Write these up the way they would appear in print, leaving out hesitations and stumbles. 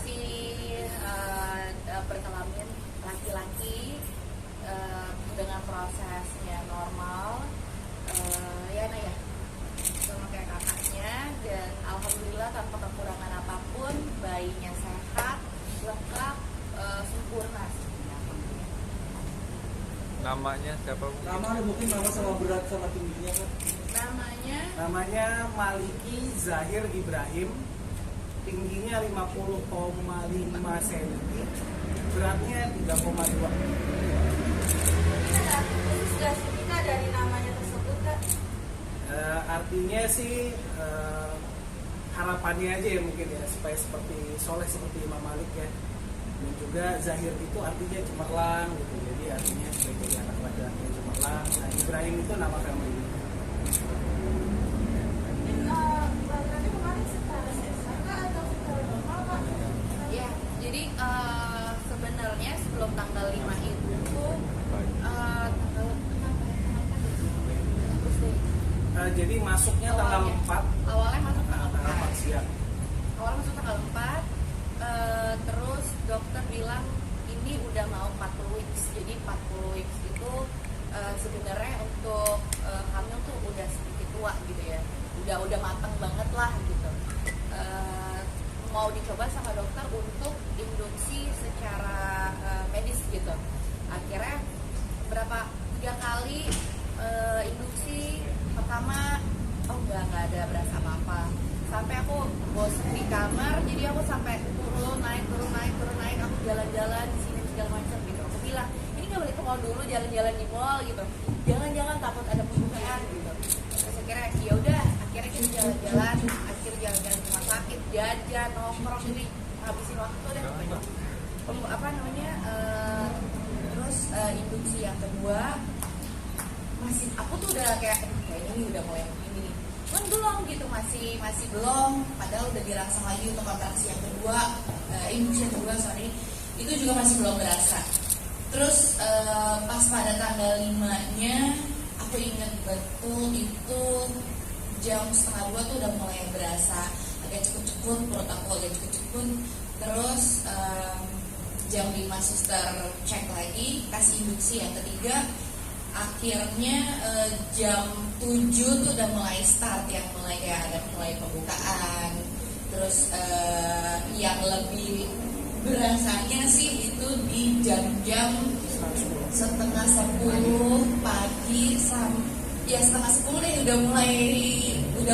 masih berkelamin laki-laki dengan prosesnya normal, ya nah ya sama kayak kakaknya, dan alhamdulillah tanpa kekurangan apapun, bayinya sehat, lengkap, sempurna. Namanya siapa? Nama ada mungkin nama sama berat sama tingginya kan? Namanya Maliki Zahir Ibrahim. Tingginya 50,5 cm, beratnya 3,2. Kita dari namanya tersebut kan? Artinya sih harapannya aja ya mungkin ya, supaya seperti soleh seperti Imam Malik ya. Dan juga Zahir itu artinya cemerlang gitu, jadi artinya sebagai anak laki-laki yang cemerlang. Nah, Ibrahim itu nama family. Ya, jadi sebenarnya sebelum tanggal 5 itu Jadi masuknya tanggal 4. Awalnya masuk tanggal 4 siang. Awalnya masuk tanggal 4. Terus dokter bilang ini udah mau 40 weeks. Jadi 40 weeks itu sebenarnya untuk hamil tuh udah sedikit tua gitu ya. Udah matang banget lah gitu. Mau dicoba sama dokter untuk induksi secara medis gitu. Akhirnya 3 kali induksi. Pertama nggak ada berasa apa-apa, sampai aku bosan di kamar, jadi aku sampai turun naik, aku jalan-jalan di sini segala macam gitu. Aku bilang ini nggak boleh ke mall dulu, jalan-jalan di mall gitu, jangan takut ada pembukaan gitu. Terus akhirnya ya udah, akhirnya kita jalan-jalan ke rumah sakit, jajan, nongkrong, jadi habisin waktu deh. Terus induksi yang kedua, aku tuh udah kayaknya ini udah mulai begini nih. Kan belum gitu, masih belum, padahal udah dirangsang lagi untuk kontraksi yang kedua, induksi yang kedua itu juga masih belum berasa. Terus pas pada tanggal 5-nya aku ingat betul itu jam 1:30 tuh udah mulai berasa agak cekut-cekut, perut aku agak cekut-cekut. Terus jam 5 suster cek lagi, kasih induksi yang ketiga. Akhirnya jam 7 tuh udah mulai start, yang mulai kayak ada mulai pembukaan. Terus yang lebih berasanya sih itu di jam-jam 9:30 pagi ya 9:30 deh, udah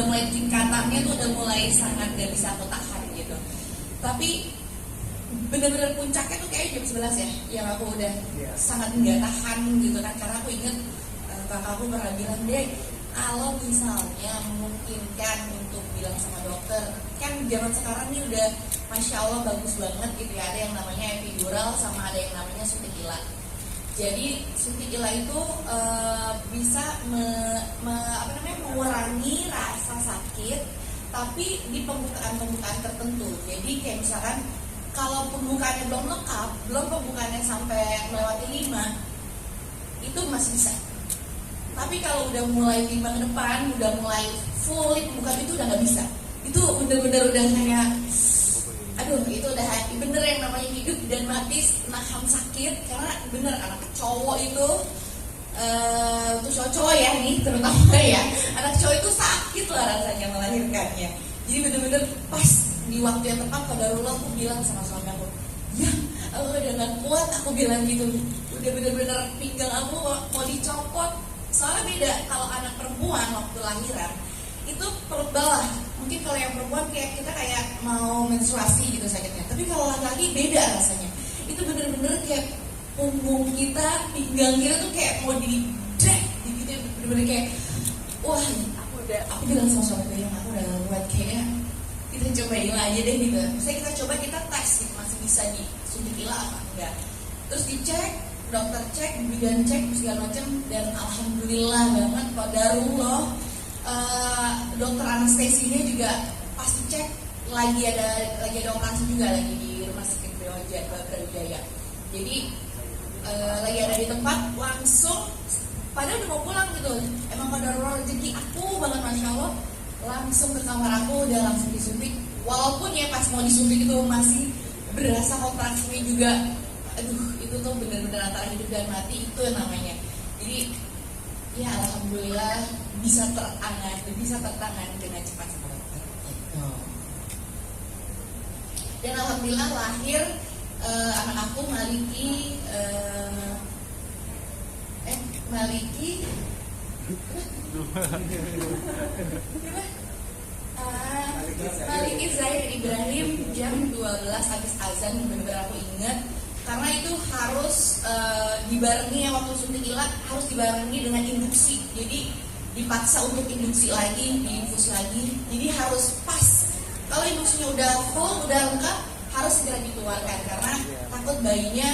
mulai tingkatannya tuh udah mulai sangat gak bisa aku tahan gitu. Tapi bener-bener puncaknya tuh kayak jam 11 ya, yang aku udah sangat nggak tahan gitu kan, karena aku inget kakakku pernah bilang, deh kalau misalnya memungkinkan untuk bilang sama dokter, kan zaman sekarang ini udah masya Allah bagus banget gitu ya, ada yang namanya epidural sama ada yang namanya suntik ila. Jadi suntik ila itu bisa mengurangi rasa sakit, tapi di pembukaan tertentu. Jadi kayak misalkan kalau pembukaannya belum lengkap, belum pembukaannya sampai melewati 5, itu masih bisa. Tapi kalau udah mulai 5 ke depan, udah mulai full pembukaan itu udah nggak bisa. Itu bener-bener udah kayak, aduh itu udah bener yang namanya hidup dan mati nahan sakit. Karena bener anak cowok itu, tuh cowok ya nih terutama ya, anak cowok itu sakit lah rasanya melahirkannya. Jadi bener-bener pas di waktu yang tepat qadarullah aku bilang sama suami aku, ya aku udah gak kuat, aku bilang gitu, udah bener-bener pinggang aku mau dicopot. Soalnya beda kalau anak perempuan waktu lahiran itu perut bawah, mungkin kalau yang perempuan kayak kita kayak mau menstruasi gitu sakitnya, tapi kalau laki-laki beda rasanya. Itu bener-bener kayak punggung kita, pinggang kita tuh kayak mau di-drag gitu, bener-bener kayak wah, aku bilang sama suami aku udah buat kayaknya kita cobain aja deh gitu. Misalnya kita tes gitu, masih bisa disuntik ila apa enggak. Terus dicek, dokter cek, bidan cek segala macam, dan alhamdulillah banget qadarullah. Dokter anestesinya juga pas dicek lagi ada operasi juga lagi di rumah sakit Brawijaya. Jadi lagi ada di tempat, langsung padahal udah mau pulang gitu. Emang qadarullah rezeki aku banget masya Allah. Langsung ke kamar aku, udah langsung disuntik. Walaupun ya pas mau disuntik itu masih berasa kontraksinya juga, aduh itu tuh benar-benar antara hidup dan mati, itu yang namanya. Jadi ya alhamdulillah bisa tertangani dengan cepat sama dokter. Gitu. Dan alhamdulillah lahir anak aku Maliki Maliki Zahir Ibrahim jam 12 habis azan, benar-benar aku ingat karena itu harus dibarengi ya, waktu suntik ilat harus dibarengi dengan induksi, jadi dipaksa untuk induksi lagi, diinfus lagi, jadi harus pas. Kalau induksinya udah full, udah lengkap, harus segera dikeluarkan karena takut bayinya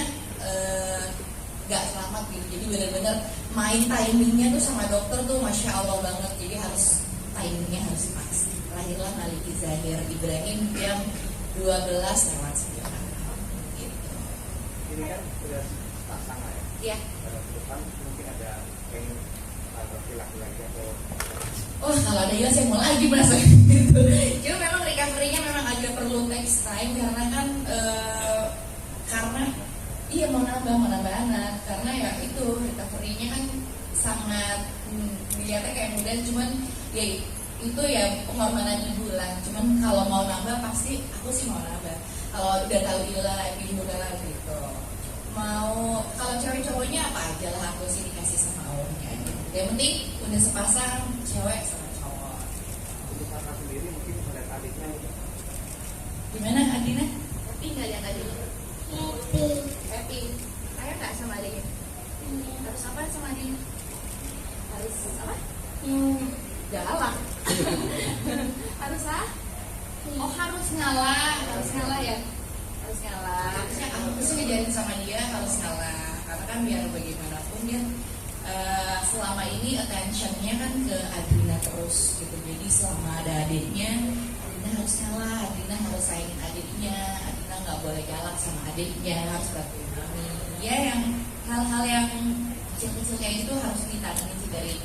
gak selamat gitu. Jadi benar-benar main timingnya tuh sama dokter tuh masya Allah banget, jadi harus timingnya harus pas. Lahirlah Maliki Zahir Ibrahim jam 12:09 gitu. Ini kan sudah pasangan ya? Iya. Depan mungkin ada pengen laki-laki lagi atau Oh kalau ada ya saya mau lagi merasa gitu. Cuma memang recovery-nya memang agak perlu takes time karena kan karena iya mau nambah anak karena ya itu recovery-nya kan sangat dilihatnya kayak mudah, cuman ya itu ya pengorbanan ibu lah. Cuman kalau mau nambah pasti aku sih mau nambah. Kalau udah tahu ilah ibu lah gitu. Mau kalau cewek cowoknya apa aja lah aku sih dikasih sama Allahnya aja. Yang penting udah sepasang cewek sama cowok. untuk kakak sendiri mungkin melihat adiknya Gimana Adina? Tapi nggak lihat adiknya. Happy. Kayak nggak sama adiknya. Harus apa sama adiknya? Harus apa? Galak. Harus apa? Oh harus ngalah ya. Harus ngalah. Harusnya aku sih ngejarin sama dia harus ngalah karena kan biar bagaimanapun dia selama ini attentionnya kan ke Adina terus gitu. Jadi selama ada adiknya, Adina harus ngalah, Adina harus sayangin adiknya, Adina nggak boleh galak sama adiknya, harus bantuin mami. Ya yang hal-hal yang kecil-kecil kayak gitu harus ditangani sih dari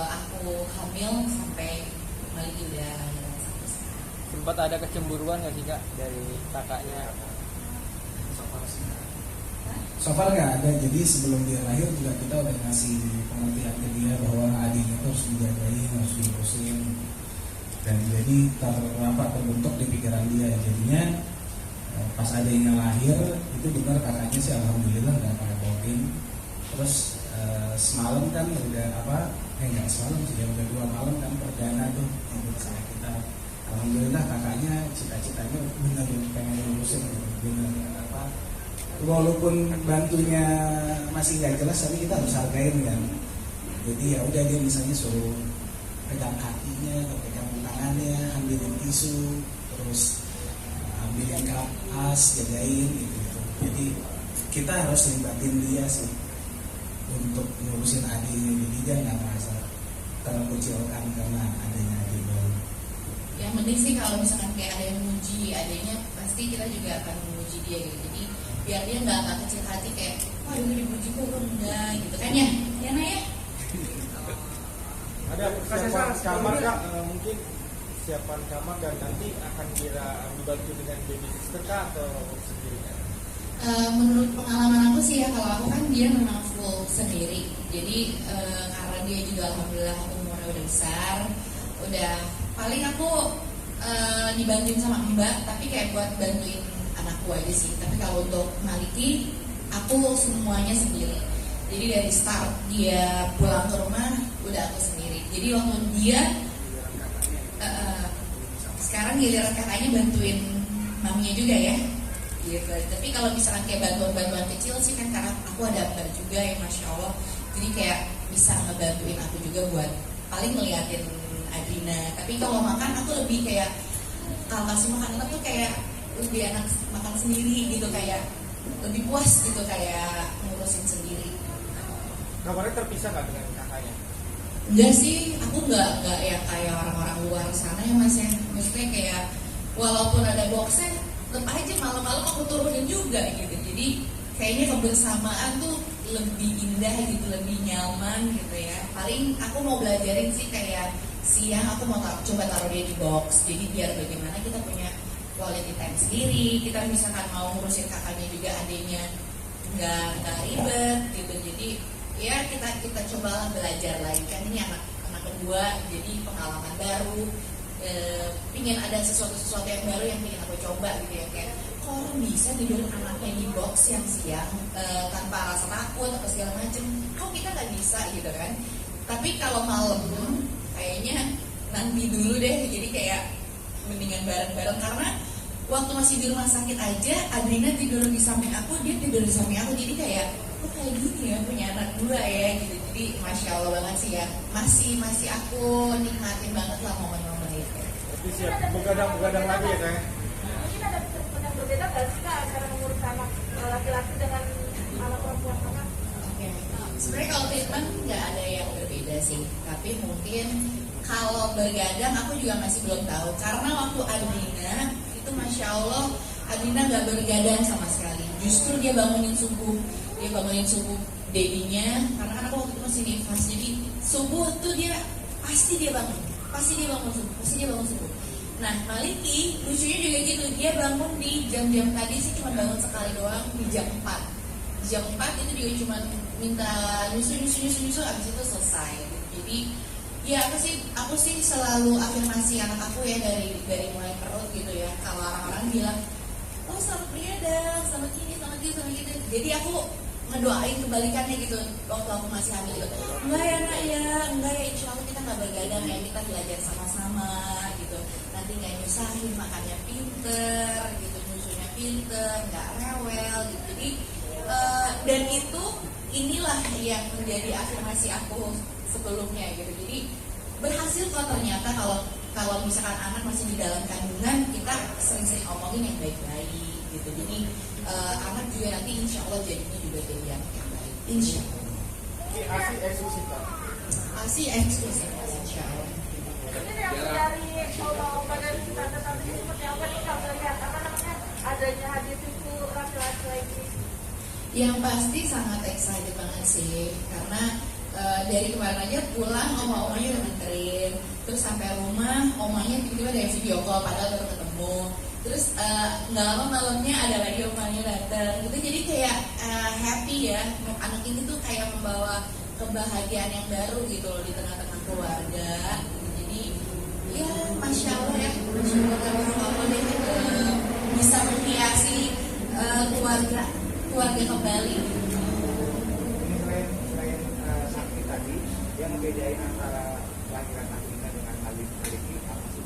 aku hamil sampai Maliki udah lahiran sampai sekarang. Sempat ada kecemburuan nggak sih Kak dari kakaknya? So far nggak ada, jadi sebelum dia lahir juga kita udah ngasih pengertian ke dia bahwa adiknya itu harus dijagain, harus diurusin, dan jadi terbentuk di pikiran dia. Jadinya pas adiknya lahir itu benar kakaknya sih alhamdulillah nggak ngerepotin. Terus semalam kan udah nggak semalam sih, udah 2 malam kan perdana tuh untuk saya kita. Alhamdulillah kakaknya cita-citanya benar pengen lulusin, benar walaupun bantunya masih nggak jelas tapi kita harus hargain kan. Jadi ya udah dia misalnya suruh pegang kakinya atau pegang tangannya, ambilin tisu, terus ambilin kapas, jagain gitu. Jadi kita harus libatin dia sih untuk ngurusin adiknya, jadi dia nggak merasa terkucilkan karena adanya adik baru. Yang penting sih kalau misalkan kayak ada yang memuji adiknya, pasti kita juga akan memuji dia gitu. Jadi biar dia nggak kecil hati kayak wah ini dipuji kok enggak gitu kan ya Nak ya. Ada persiapan kamar Kak, mungkin siapan kamar dan nanti akan dibantu dengan baby sister Kak atau sendiri Kak? Menurut pengalaman aku sih ya, kalau aku kan dia memang full sendiri. Jadi karena dia juga alhamdulillah umurnya udah besar, udah paling aku dibantuin sama Mbak, tapi kayak buat bantuin anakku aja sih. Tapi kalau untuk Maliki, aku semuanya sendiri. Jadi dari start dia pulang ke rumah udah aku sendiri. Jadi waktu dia sekarang giliran kakaknya bantuin maminya juga ya. Gitu. Tapi kalau misalkan kayak bantuan-bantuan kecil sih kan karena aku ada Mbak juga yang masya Allah. Jadi kayak bisa ngebantuin aku juga buat paling ngeliatin Adina. Tapi kalau makan aku lebih kayak kalau kasih makan tuh kayak lebih enak makan sendiri gitu, kayak lebih puas gitu kayak ngurusin sendiri. Kamarnya terpisah nggak dengan kakaknya? Enggak sih, aku nggak yang kayak orang-orang luar sana ya Mas ya. Maksudnya kayak walaupun ada boxnya, tetap aja malam-malam aku turunin juga gitu. Jadi kayaknya kebersamaan tuh lebih indah gitu, lebih nyaman gitu ya. Paling aku mau belajarin sih kayak siang aku mau coba taruh dia di box. Jadi biar bagaimana kita punya quality time sendiri. Kita misalkan mau ngurusin kakaknya juga, adiknya nggak ribet gitu. Jadi ya kita cobalah belajar lagi, kan ini anak kedua, jadi pengalaman baru, pingin ada sesuatu yang baru yang ingin aku coba gitu ya, kayak kok bisa tidur anaknya di box siang-siang tanpa rasa takut atau segala macem, kok kita nggak bisa gitu kan. Tapi kalau malam kayaknya nanti dulu deh, jadi kayak mendingan bareng-bareng, karena waktu masih di rumah sakit aja Adrina tidur di samping aku, dia tidur di samping aku, jadi kayak kok kayak gini ya punya anak dua ya gitu. Jadi masya Allah banget sih ya, masih aku nikmatin banget lah momen-momen itu. Tapi siap begadang lagi ya Kak? Mungkin ada yang berbeda nggak sih Kak cara mengurus anak laki-laki dengan anak perempuan Kakak? Oke. Sebenarnya kalau treatment nggak ada yang berbeda sih, tapi mungkin kalau bergadang aku juga masih belum tahu, karena waktu Adrina itu masya Allah Adrina nggak bergadang sama sekali, justru dia bangunin subuh babynya, karena kan aku waktu itu masih nifas, jadi subuh tuh dia pasti dia bangun subuh. Nah Maliki lucunya juga gitu, dia bangun di jam-jam tadi sih cuma bangun sekali doang di jam 4 itu juga cuma minta nyusu abis itu selesai. Jadi ya aku sih selalu afirmasi anak aku ya dari mulai perut gitu ya. Kalau orang-orang bilang oh selamat bergadang, selamat ini, selamat gitu. Jadi aku ngedoain kebalikannya gitu waktu aku masih hamil gitu. Enggak ya insya Allah kita nggak bergadang ya, kita belajar sama-sama gitu. Nanti nggak nyusahin, makannya pinter gitu, nyusunya pinter, nggak rewel gitu. Jadi dan inilah yang menjadi afirmasi aku sebelumnya gitu. Jadi berhasil kok ternyata kalau misalkan anak masih di dalam kandungan, kita sering-sering omongin yang baik-baik gitu. Jadi anak juga nanti insya Allah jadinya juga jadi yang baik, insya Allah. Ini ASI eksklusif Kak? ASI eksklusif insya Allah. Mungkin yang dari obat dari tante-tante ini seperti apa nih kalau lihat adanya hadir itu laki-laki lagi? Yang pasti sangat excited banget sih, karena dari kemarin aja pulang oma-omanya udah nganterin, terus sampai rumah omanya tiba-tiba ada video call padahal baru ketemu, terus nggak lama malamnya ada lagi omanya datang gitu. Jadi kayak happy ya, anak ini tuh kayak membawa kebahagiaan yang baru gitu loh di tengah-tengah keluarga. Jadi ya masya Allah ya, masya Allah deh, bisa menghiasi keluarga kembali. Ini selain sakit tadi, yang membedain antara kelahiran Adrina dengan Maliki apa sih?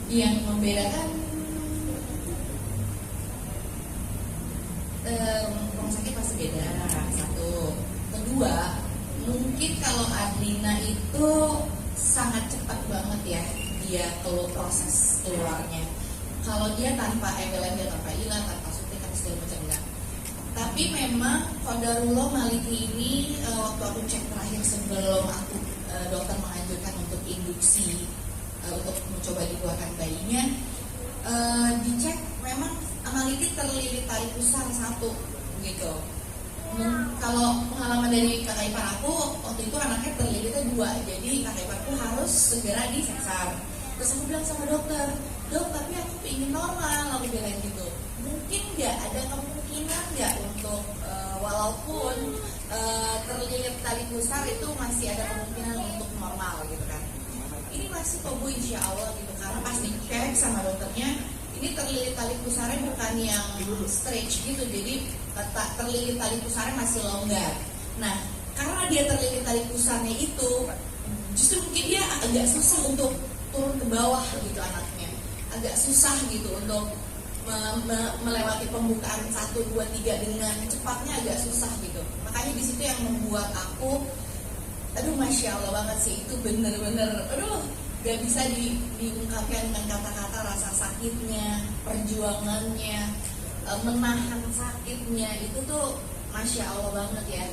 Yang membedakan rumah sakit pasti beda, satu. Kedua, mungkin kalau Adrina itu sangat cepat banget ya dia proses keluarnya. Kalau dia tanpa embel-embel, tanpa ilah, tanpa suntik, tanpa segala macam enggak. Tapi memang qadarullah Maliki ini waktu aku cek terakhir sebelum aku dokter menganjurkan untuk induksi untuk mencoba dikeluarkan bayinya, dicek memang Maliki terlilit tali pusar satu gitu. Kalau pengalaman dari kakak ipar aku waktu itu anaknya terlilitnya 2, jadi kakak iparku harus segera disesar. Terus aku bilang sama dokter, dok tapi aku ingin normal, aku bilang gitu. Mungkin nggak ada kemungkinan nggak untuk walaupun terlilit tali pusar itu masih ada kemungkinan untuk normal gitu kan. Ini masih kok Bu insya Allah gitu, karena pas dicek sama dokternya ini terlilit tali pusarnya bukan yang stretch gitu, jadi terlilit tali pusarnya masih longgar. Nah karena dia terlilit tali pusarnya itu, justru mungkin dia agak susah untuk turun ke bawah gitu anaknya, agak susah gitu untuk melewati pembukaan 1, 2, 3 dengan cepatnya, agak susah gitu. Makanya di situ yang membuat aku, aduh masya Allah banget sih, itu bener-bener, aduh gak bisa diungkapkan dengan kata-kata rasa sakitnya, perjuangannya, menahan sakitnya itu tuh masya Allah banget ya.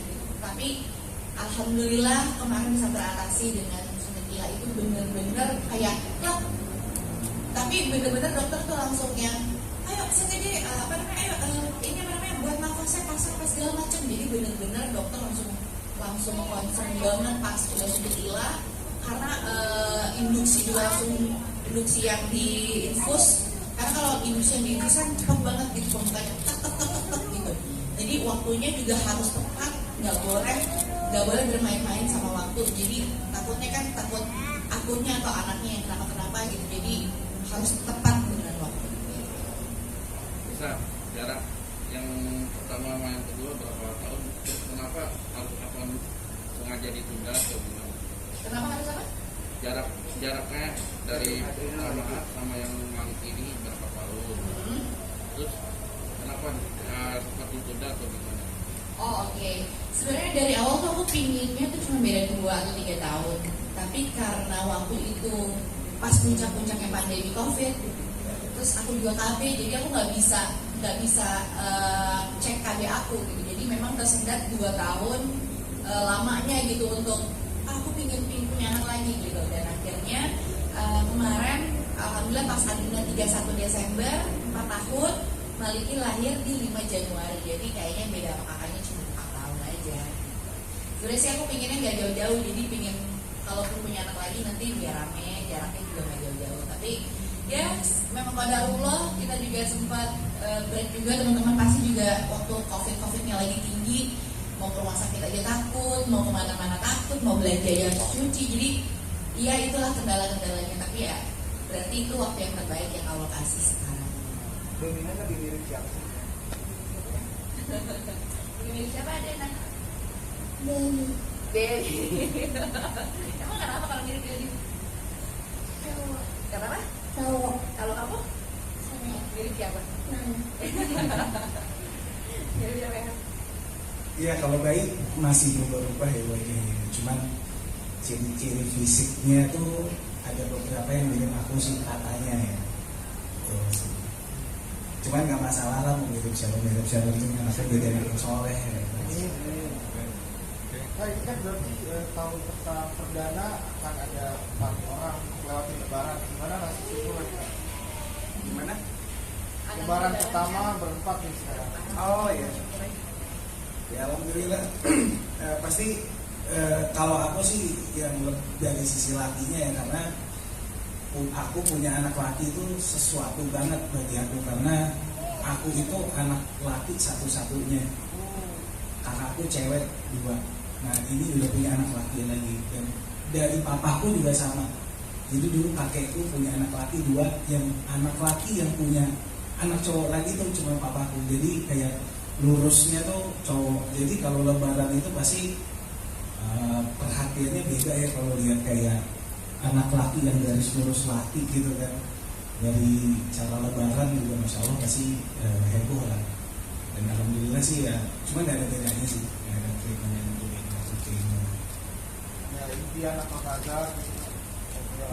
Tapi alhamdulillah kemarin bisa teratasi dengan suntik ilah itu bener-bener kayak klop. Tapi bener-bener dokter tuh langsung yang ayo saya aja ini buat nafasnya pasang pas segala macam. Jadi bener-bener dokter langsung concern banget pas sudah suntik ilah, karena induksi juga langsung, induksi yang diinfus Karena kalau industri yang di Inggris kan cepet banget gitu pembukanya, tek tek tek tek tek gitu. Jadi waktunya juga harus tepat, nggak boleh bermain-main sama waktu. Jadi takutnya kan takut akunnya atau anaknya yang kenapa gitu. Jadi harus tepat dengan waktu. Bisa jarak yang pertama sama yang kedua berapa tahun? Kenapa harus akan sengaja ditunda atau gimana? Kenapa harus apa? Jaraknya dari sama yang Malik ini berapa tahun? Terus kenapa sempat ditunda atau gimana? Oh oke. Sebenarnya dari awal tuh aku pinginnya tuh cuma beda 2 atau 3 tahun. Tapi karena waktu itu pas puncak-puncaknya pandemi COVID, terus aku juga KB, jadi aku nggak bisa cek KB aku gitu. Jadi memang tersendat 2 tahun lamanya gitu untuk aku pingin punya anak lagi gitu. Dan akhirnya kemarin alhamdulillah pas Adina 31 Desember 4 tahun, Maliki lahir di 5 Januari. Jadi kayaknya beda sama kakaknya cuma 4 tahun aja. Sebenarnya sih aku pinginnya nggak jauh-jauh, jadi pingin kalaupun punya anak lagi nanti biar rame, jaraknya juga nggak jauh-jauh. Tapi ya memang qadarullah, kita juga sempat break juga, teman-teman pasti juga waktu COVID-nya lagi tinggi, mau ke rumah sakit aja takut, mau kemana-mana takut, mau belanja ya cuci. Jadi ya itulah kendala-kendalanya, tapi ya berarti itu waktu yang terbaik yang Allah kasih sekarang. Dominan lebih mirip siapa sih? Ini siapa ada nak? Dari Emang kenapa kalau mirip Dedi? cowok Kenapa? cowok Kalau kamu saya mirip siapa? Mirip siapa ya? Iya, kalau bayi masih berubah-ubah ya wajahnya. Cuman ciri-ciri fisiknya tuh ada beberapa yang mirip aku sih katanya ya. Tuh sih. Cuman nggak masalah lah mau mirip siapa itu ngerasa jadi anak yang soleh ya. Nah, ini kan berarti tahun perdana akan ada 4 orang melewati lebaran. Gimana rasa syukur? Gimana? Lebaran pertama berempat nih sekarang. Oh iya. Ya alhamdulillah. Pasti kalau aku sih yang dari sisi lakinya ya, karena aku punya anak laki itu sesuatu banget bagi aku, karena aku itu anak laki satu-satunya. Kakakku cewek 2. Nah ini udah punya anak laki lagi, dan dari papaku juga sama. Jadi dulu kakekku punya anak laki 2, yang anak laki yang punya anak cowok lagi tuh cuma papaku. Jadi kayak lurusnya tuh cowok. Jadi kalau lebaran itu pasti perhatiannya beda ya kalau lihat kayak anak laki yang garis lurus laki gitu kan. Dari cara lebaran juga masya Allah pasti heboh lah. Dan alhamdulillah sih ya, cuma gak ada bedanya sih, gak ada treatment yang lebih masuk treatment. Ya, impian atau nazar?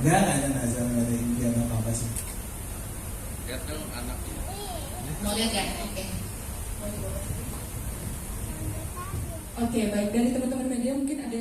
Gak ada nazar, gak ada impian apa sih. Lihat dong anaknya. Mau lihat ya? Oke. Oke, baik, dari teman-teman media mungkin ada